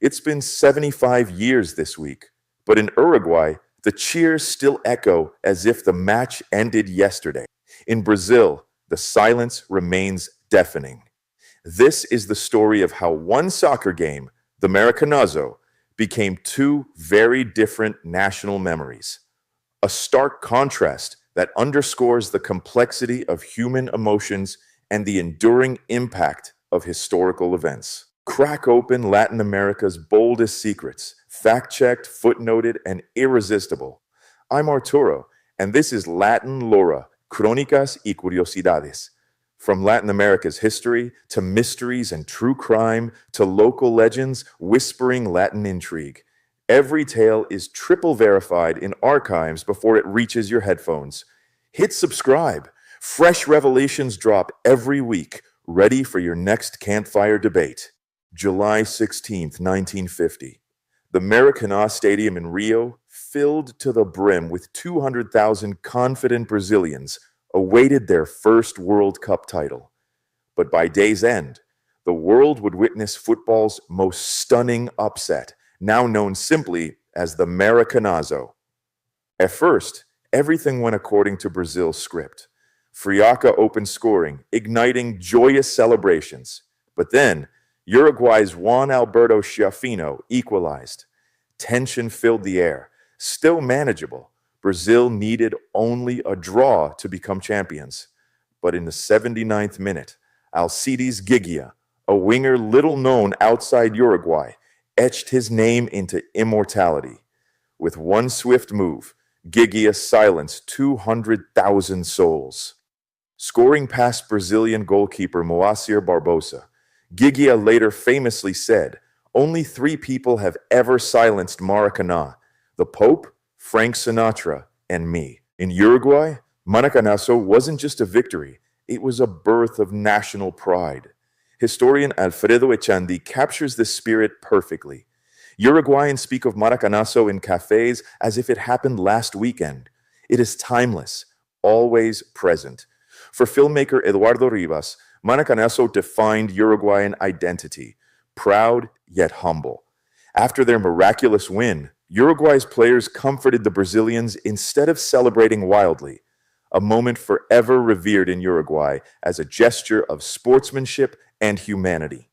It's been 75 years this week, but in Uruguay, the cheers still echo as if the match ended yesterday. In Brazil, the silence remains deafening. This is the story of how one soccer game, the Maracanazo, became two very different national memories. A stark contrast that underscores the complexity of human emotions and the enduring impact of historical events. Crack open Latin America's boldest secrets, fact-checked, footnoted, and irresistible. I'm Arturo, and this is Latin Lore, Crónicas y Curiosidades. From Latin America's history, to mysteries and true crime, to local legends whispering Latin intrigue. Every tale is triple verified in archives before it reaches your headphones. Hit subscribe. Fresh revelations drop every week, ready for your next campfire debate. July 16th, 1950. The Maracanazo Stadium in Rio, filled to the brim with 200,000 confident Brazilians, awaited their first World Cup title. But by day's end, the world would witness football's most stunning upset, now known simply as the Maracanazo. At first, everything went according to Brazil's script. Friaca opened scoring, igniting joyous celebrations. But then, Uruguay's Juan Alberto Schiaffino equalized. Tension filled the air. Still manageable, Brazil needed only a draw to become champions. But in the 79th minute, Alcides Giggia, a winger little known outside Uruguay, etched his name into immortality. With one swift move, Giggia silenced 200,000 souls. Scoring past Brazilian goalkeeper Moacir Barbosa, Giggia later famously said, "Only three people have ever silenced Maracanã: the Pope, Frank Sinatra, and me." In Uruguay, Maracanazo wasn't just a victory, it was a birth of national pride. Historian Alfredo Echandi captures this spirit perfectly. Uruguayans speak of Maracanazo in cafés as if it happened last weekend. It is timeless, always present. For filmmaker Eduardo Rivas, Maracanazo defined Uruguayan identity, proud yet humble. After their miraculous win, Uruguay's players comforted the Brazilians instead of celebrating wildly, a moment forever revered in Uruguay as a gesture of sportsmanship and humanity.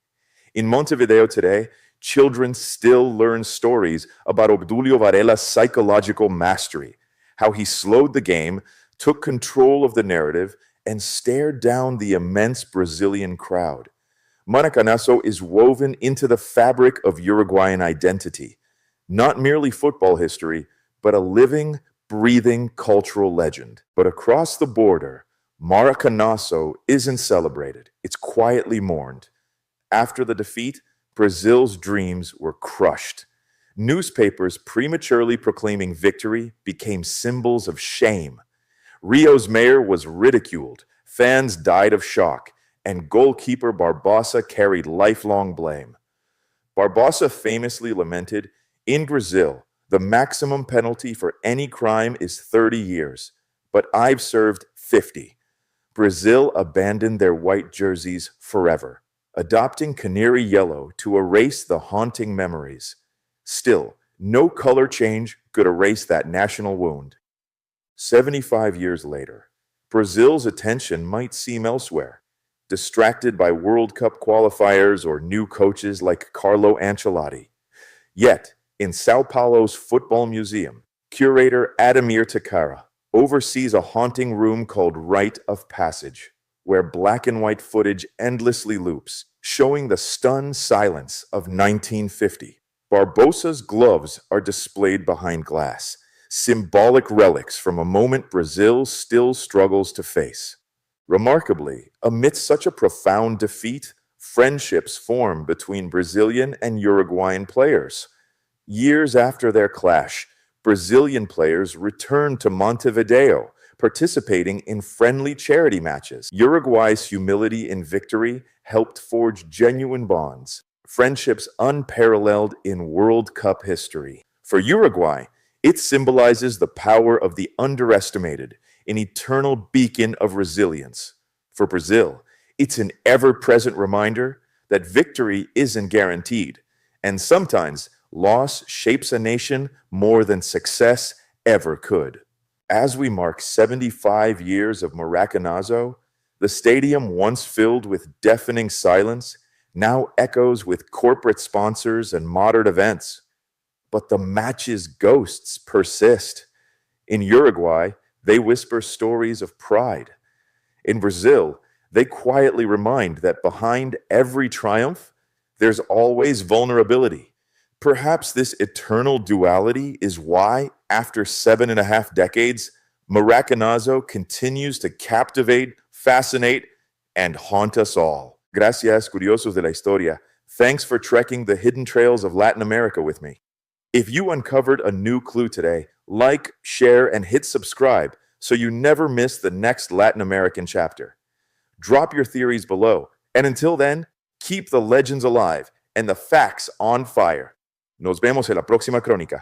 In Montevideo today, children still learn stories about Obdulio Varela's psychological mastery, how he slowed the game, took control of the narrative, and stared down the immense Brazilian crowd. Maracanazo is woven into the fabric of Uruguayan identity, not merely football history, but a living, breathing cultural legend. But across the border, Maracanazo isn't celebrated, it's quietly mourned. After the defeat, Brazil's dreams were crushed. Newspapers prematurely proclaiming victory became symbols of shame. Rio's mayor was ridiculed, fans died of shock, and goalkeeper Barbosa carried lifelong blame. Barbosa famously lamented, "In Brazil, the maximum penalty for any crime is 30 years, but I've served 50. Brazil abandoned their white jerseys forever, adopting canary yellow to erase the haunting memories. Still, no color change could erase that national wound. 75 years later, Brazil's attention might seem elsewhere, distracted by World Cup qualifiers or new coaches like Carlo Ancelotti. Yet, in São Paulo's Football Museum, curator Ademir Takara oversees a haunting room called Rite of Passage, where black and white footage endlessly loops, showing the stunned silence of 1950. Barbosa's gloves are displayed behind glass, symbolic relics from a moment Brazil still struggles to face. Remarkably, amidst such a profound defeat, friendships form between Brazilian and Uruguayan players. Years after their clash, Brazilian players returned to Montevideo, participating in friendly charity matches. Uruguay's humility in victory helped forge genuine bonds, friendships unparalleled in World Cup history. For Uruguay, it symbolizes the power of the underestimated, an eternal beacon of resilience. For Brazil, it's an ever-present reminder that victory isn't guaranteed, And sometimes loss shapes a nation more than success ever could. As we mark 75 years of Maracanazo, the stadium once filled with deafening silence now echoes with corporate sponsors and modern events. But the match's ghosts persist. In Uruguay, they whisper stories of pride. In Brazil, they quietly remind that behind every triumph, there's always vulnerability. Perhaps this eternal duality is why, after 7.5 decades, Maracanazo continues to captivate, fascinate, and haunt us all. Gracias, curiosos de la historia. Thanks for trekking the hidden trails of Latin America with me. If you uncovered a new clue today, like, share, and hit subscribe so you never miss the next Latin American chapter. Drop your theories below, and until then, keep the legends alive and the facts on fire. Nos vemos en la próxima crónica.